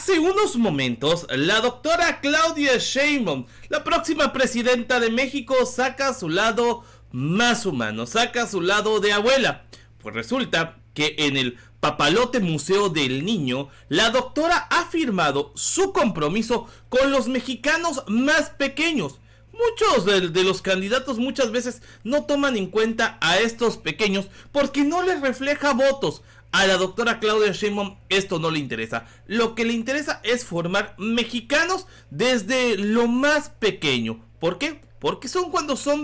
Hace unos momentos, la doctora Claudia Sheinbaum, la próxima presidenta de México, saca su lado más humano, saca su lado de abuela. Pues resulta que en el Papalote Museo del Niño, la doctora ha firmado su compromiso con los mexicanos más pequeños. Muchos de los candidatos muchas veces no toman en cuenta a estos pequeños porque no les refleja votos. A la doctora Claudia Sheinbaum esto no le interesa. Lo que le interesa es formar mexicanos desde lo más pequeño. ¿Por qué? Porque son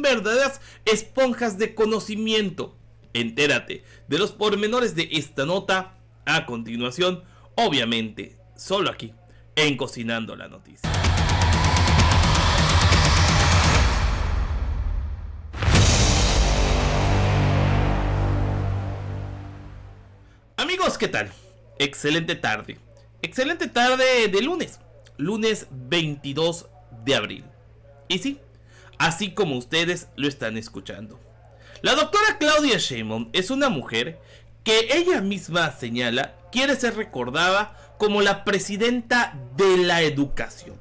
verdaderas esponjas de conocimiento. Entérate de los pormenores de esta nota a continuación, obviamente, solo aquí, en Cocinando la Noticia. Amigos, ¿qué tal? Excelente tarde. Excelente tarde de lunes 22 de abril. Y sí, así como ustedes lo están escuchando. La doctora Claudia Sheinbaum es una mujer que ella misma señala quiere ser recordada como la presidenta de la educación.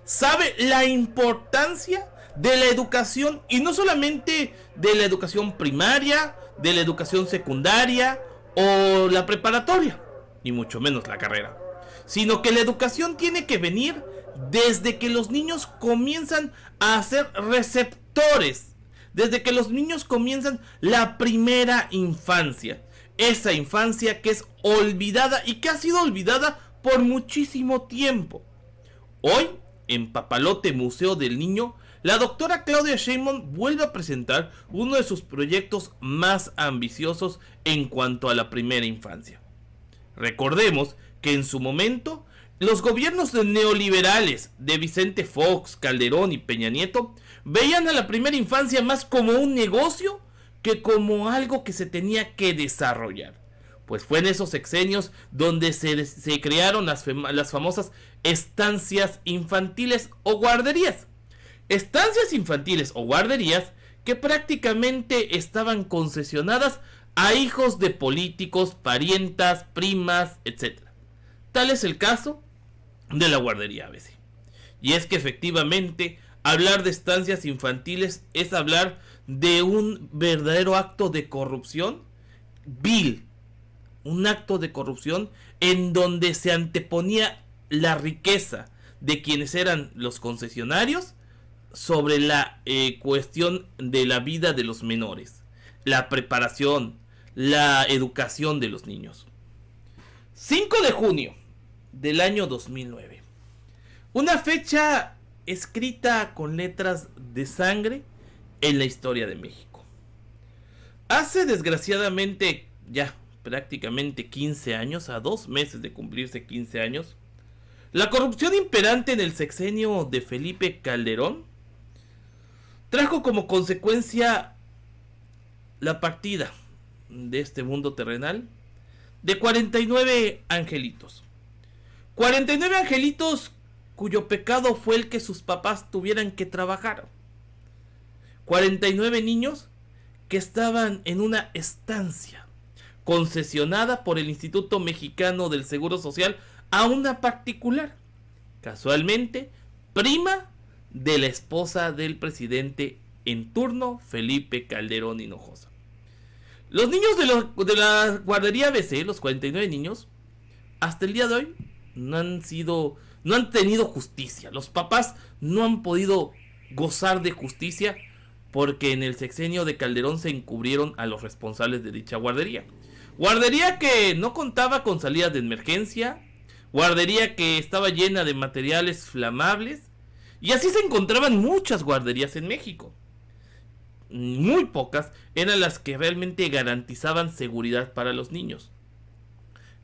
Sabe la importancia de la educación y no solamente de la educación primaria, de la educación secundaria o la preparatoria, ni mucho menos la carrera, sino que la educación tiene que venir desde que los niños comienzan a ser receptores, desde que los niños comienzan la primera infancia, esa infancia que es olvidada y que ha sido olvidada por muchísimo tiempo. Hoy, en Papalote Museo del Niño, la doctora Claudia Sheinbaum vuelve a presentar uno de sus proyectos más ambiciosos en cuanto a la primera infancia. Recordemos que en su momento, los gobiernos neoliberales de Vicente Fox, Calderón y Peña Nieto veían a la primera infancia más como un negocio que como algo que se tenía que desarrollar. Pues fue en esos sexenios donde se crearon las famosas estancias infantiles o guarderías. Estancias infantiles o guarderías que prácticamente estaban concesionadas a hijos de políticos, parientas, primas, etc. Tal es el caso de la guardería ABC. Y es que efectivamente hablar de estancias infantiles es hablar de un verdadero acto de corrupción vil. Un acto de corrupción en donde se anteponía la riqueza de quienes eran los concesionarios sobre la cuestión de la vida de los menores, la preparación, la educación de los niños. 5 de junio del año 2009. Una fecha escrita con letras de sangre en la historia de México. Hace desgraciadamente ya prácticamente 15 años, a 2 meses de cumplirse 15 años, la corrupción imperante en el sexenio de Felipe Calderón trajo como consecuencia la partida de este mundo terrenal de 49 angelitos. 49 angelitos cuyo pecado fue el que sus papás tuvieran que trabajar. 49 niños que estaban en una estancia concesionada por el Instituto Mexicano del Seguro Social a una particular, casualmente prima de la esposa del presidente en turno, Felipe Calderón Hinojosa. Los niños de la guardería ABC, los 49 niños, hasta el día de hoy no han tenido justicia. Los papás no han podido gozar de justicia porque en el sexenio de Calderón se encubrieron a los responsables de dicha guardería. Guardería que no contaba con salidas de emergencia, guardería que estaba llena de materiales flamables, y así se encontraban muchas guarderías en México. Muy pocas eran las que realmente garantizaban seguridad para los niños.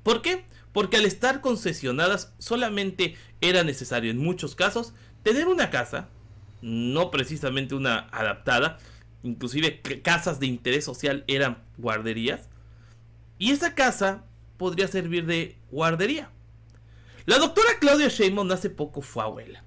¿Por qué? Porque al estar concesionadas solamente era necesario en muchos casos tener una casa, no precisamente una adaptada, inclusive casas de interés social eran guarderías, y esa casa podría servir de guardería. La doctora Claudia Sheinbaum hace poco fue abuela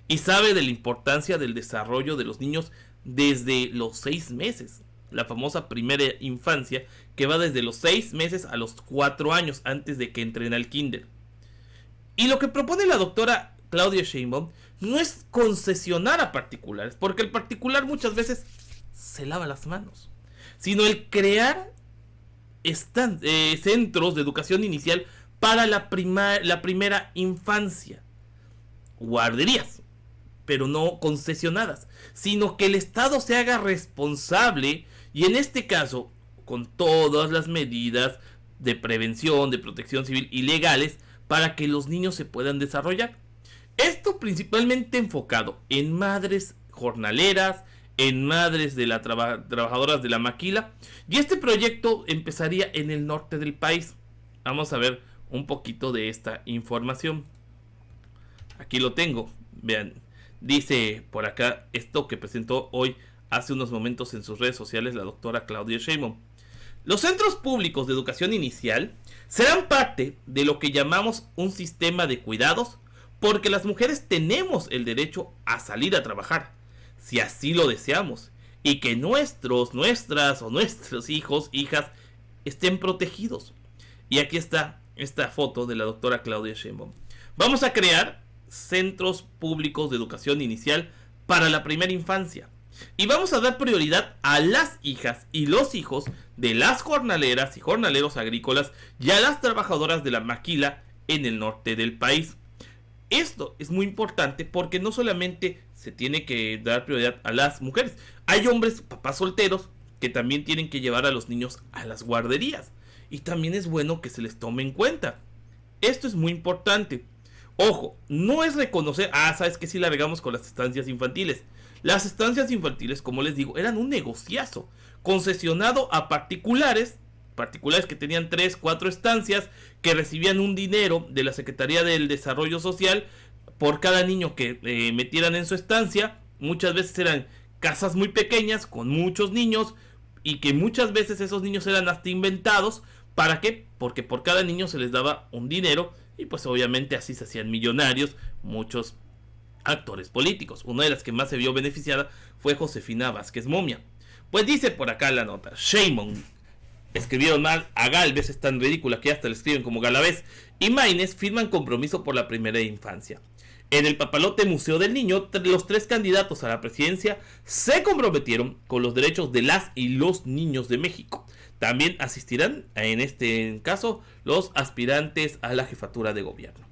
y sabe de la importancia del desarrollo de los niños desde los 6 meses. La famosa primera infancia que va desde los 6 meses a los 4 años antes de que entren al kinder. Y lo que propone la doctora Claudia Sheinbaum no es concesionar a particulares, porque el particular muchas veces se lava las manos, sino el crear centros de educación inicial para la primera infancia, guarderías, pero no concesionadas, sino que el Estado se haga responsable y en este caso, con todas las medidas de prevención, de protección civil y legales para que los niños se puedan desarrollar. Esto principalmente enfocado en madres jornaleras, en madres de las trabajadoras de la maquila, y este proyecto empezaría en el norte del país. Vamos a ver un poquito de esta información. Aquí lo tengo, vean, dice por acá esto que presentó hoy hace unos momentos en sus redes sociales la doctora Claudia Sheinbaum. Los centros públicos de educación inicial serán parte de lo que llamamos un sistema de cuidados, porque las mujeres tenemos el derecho a salir a trabajar, si así lo deseamos, y que nuestros, nuestras o nuestros hijos, hijas, estén protegidos. Y aquí está esta foto de la doctora Claudia Sheinbaum. Vamos a crear centros públicos de educación inicial para la primera infancia. Y vamos a dar prioridad a las hijas y los hijos de las jornaleras y jornaleros agrícolas y a las trabajadoras de la maquila en el norte del país. Esto es muy importante porque no solamente se tiene que dar prioridad a las mujeres. Hay hombres, papás solteros, que también tienen que llevar a los niños a las guarderías. Y también es bueno que se les tome en cuenta. Esto es muy importante. Ojo, no es reconocer, sabes que sí la regamos con las estancias infantiles. Las estancias infantiles, como les digo, eran un negociazo concesionado a particulares que tenían 3, 4 estancias, que recibían un dinero de la Secretaría del Desarrollo Social por cada niño que metieran en su estancia. Muchas veces eran casas muy pequeñas con muchos niños y que muchas veces esos niños eran hasta inventados. ¿Para qué? Porque por cada niño se les daba un dinero y pues obviamente así se hacían millonarios muchos actores políticos. Una de las que más se vio beneficiada fue Josefina Vázquez Momia. Pues dice por acá la nota: Sheinbaum, escribieron mal a Gálvez, es tan ridícula que hasta le escriben como Galavés, y Maínez firman compromiso por la primera infancia. En el papalote Museo del Niño, los 3 candidatos a la presidencia se comprometieron con los derechos de las y los niños de México. También asistirán, en este caso, los aspirantes a la jefatura de gobierno.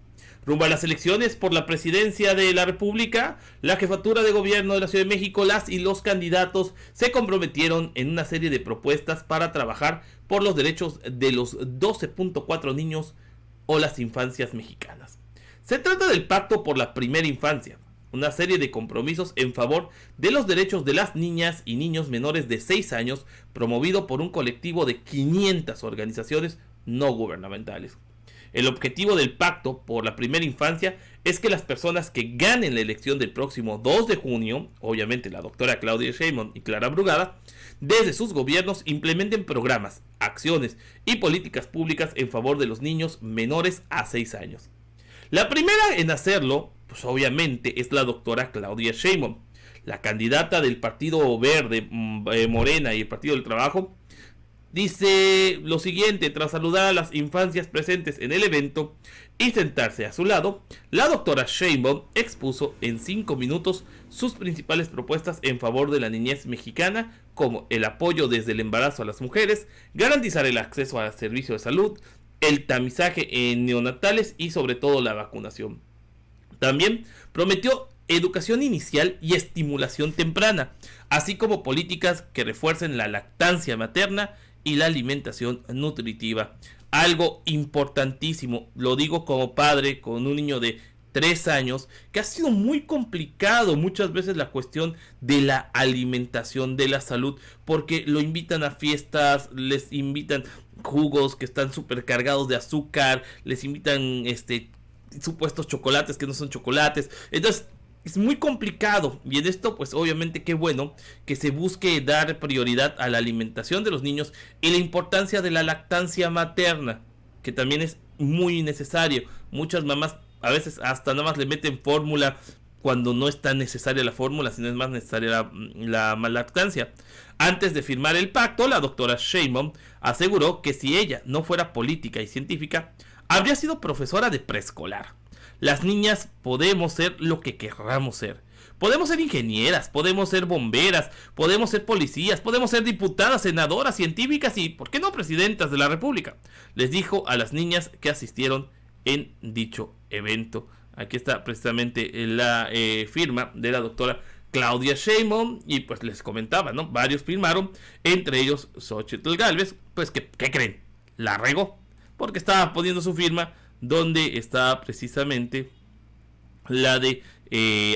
Rumbo a las elecciones por la presidencia de la República, la jefatura de gobierno de la Ciudad de México, las y los candidatos se comprometieron en una serie de propuestas para trabajar por los derechos de los 12.4 niños o las infancias mexicanas. Se trata del Pacto por la Primera Infancia, una serie de compromisos en favor de los derechos de las niñas y niños menores de 6 años, promovido por un colectivo de 500 organizaciones no gubernamentales. El objetivo del Pacto por la Primera Infancia es que las personas que ganen la elección del próximo 2 de junio, obviamente la doctora Claudia Sheinbaum y Clara Brugada, desde sus gobiernos implementen programas, acciones y políticas públicas en favor de los niños menores a 6 años. La primera en hacerlo, pues obviamente, es la doctora Claudia Sheinbaum, la candidata del Partido Verde, Morena y el Partido del Trabajo. Dice lo siguiente: tras saludar a las infancias presentes en el evento y sentarse a su lado, la doctora Sheinbaum expuso en 5 minutos sus principales propuestas en favor de la niñez mexicana, como el apoyo desde el embarazo a las mujeres, garantizar el acceso al servicio de salud, el tamizaje en neonatales y sobre todo la vacunación. También prometió educación inicial y estimulación temprana, así como políticas que refuercen la lactancia materna y la alimentación nutritiva. Algo importantísimo, lo digo como padre con un niño de 3 años, que ha sido muy complicado muchas veces la cuestión de la alimentación, de la salud, porque lo invitan a fiestas, les invitan jugos que están súper cargados de azúcar, les invitan supuestos chocolates que no son chocolates. Entonces es muy complicado, y en esto pues obviamente qué bueno que se busque dar prioridad a la alimentación de los niños y la importancia de la lactancia materna, que también es muy necesario. Muchas mamás a veces hasta nada más le meten fórmula cuando no es tan necesaria la fórmula, sino es más necesaria la lactancia. Antes de firmar el pacto, la doctora Sheinbaum aseguró que si ella no fuera política y científica, habría sido profesora de preescolar. Las niñas podemos ser lo que querramos ser. Podemos ser ingenieras, podemos ser bomberas, podemos ser policías, podemos ser diputadas, senadoras, científicas y, ¿por qué no, presidentas de la República? Les dijo a las niñas que asistieron en dicho evento. Aquí está precisamente la firma de la doctora Claudia Sheinbaum, y pues les comentaba, ¿no? Varios firmaron, entre ellos Xóchitl Gálvez. Pues ¿qué creen? La regó, porque estaba poniendo su firma donde está precisamente la de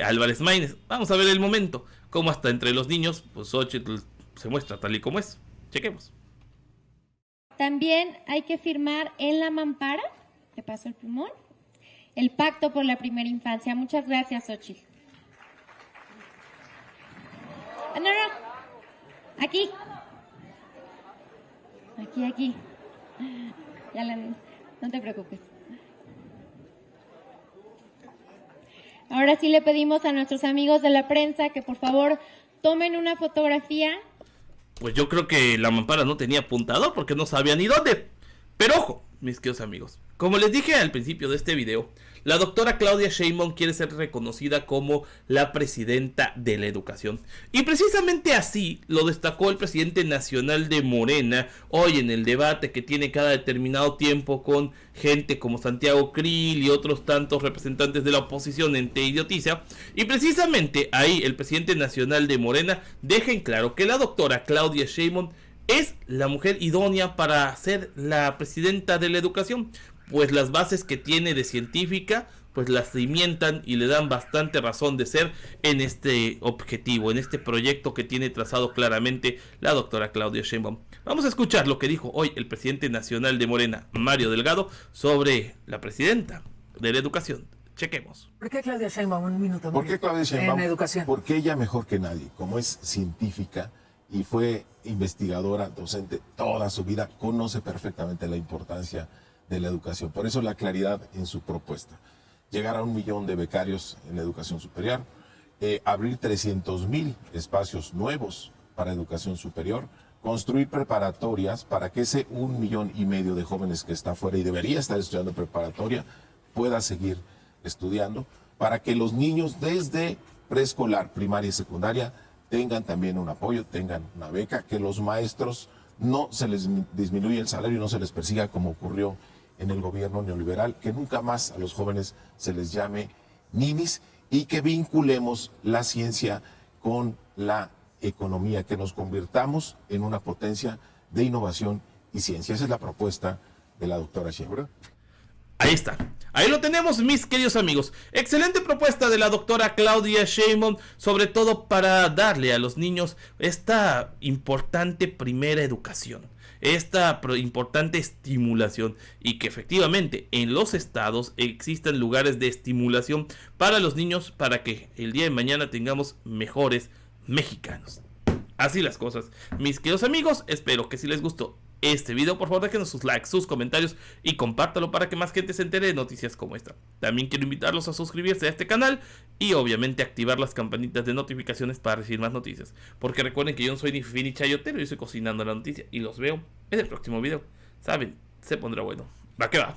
Álvarez Maínez. Vamos a ver el momento, como hasta entre los niños, pues Xóchitl se muestra tal y como es. Chequemos. También hay que firmar en la mampara, te paso el plumón, el Pacto por la Primera Infancia. Muchas gracias, Xóchitl. No, aquí. Aquí. No te preocupes. Ahora sí le pedimos a nuestros amigos de la prensa que por favor tomen una fotografía. Pues yo creo que la mampara no tenía apuntador porque no sabía ni dónde. Pero ojo, mis queridos amigos, como les dije al principio de este video, la doctora Claudia Sheinbaum quiere ser reconocida como la presidenta de la educación. Y precisamente así lo destacó el presidente nacional de Morena hoy en el debate que tiene cada determinado tiempo con gente como Santiago Krill y otros tantos representantes de la oposición en Te Idiotiza. Y precisamente ahí el presidente nacional de Morena deja en claro que la doctora Claudia Sheinbaum es la mujer idónea para ser la presidenta de la educación, pues las bases que tiene de científica pues las cimientan y le dan bastante razón de ser en este objetivo, en este proyecto que tiene trazado claramente la doctora Claudia Sheinbaum. Vamos a escuchar lo que dijo hoy el presidente nacional de Morena, Mario Delgado, sobre la presidenta de la educación. Chequemos. ¿Por qué Claudia Sheinbaum? Un minuto. ¿Por qué Claudia Sheinbaum? En educación. Porque ella mejor que nadie, como es científica y fue investigadora, docente toda su vida, conoce perfectamente la importancia de la educación. Por eso la claridad en su propuesta. Llegar a 1 millón de becarios en la educación superior, abrir 300,000 espacios nuevos para educación superior, construir preparatorias para que ese 1,5 millones de jóvenes que está fuera y debería estar estudiando preparatoria pueda seguir estudiando, para que los niños desde preescolar, primaria y secundaria tengan también un apoyo, tengan una beca, que los maestros no se les disminuya el salario y no se les persiga como ocurrió en el gobierno neoliberal, que nunca más a los jóvenes se les llame ninis y que vinculemos la ciencia con la economía, que nos convirtamos en una potencia de innovación y ciencia. Esa es la propuesta de la doctora Sheinbaum. Ahí está. Ahí lo tenemos, mis queridos amigos. Excelente propuesta de la doctora Claudia Sheinbaum, sobre todo para darle a los niños esta importante primera educación, esta importante estimulación, y que efectivamente en los estados existan lugares de estimulación para los niños, para que el día de mañana tengamos mejores mexicanos. Así las cosas, mis queridos amigos. Espero que si les gustó este video, por favor déjenos sus likes, sus comentarios y compártalo para que más gente se entere de noticias como esta. También quiero invitarlos a suscribirse a este canal y obviamente activar las campanitas de notificaciones para recibir más noticias, porque recuerden que yo no soy ni fifi ni chayotero, yo estoy cocinando la noticia y los veo en el próximo video. Saben, se pondrá bueno. Va que va.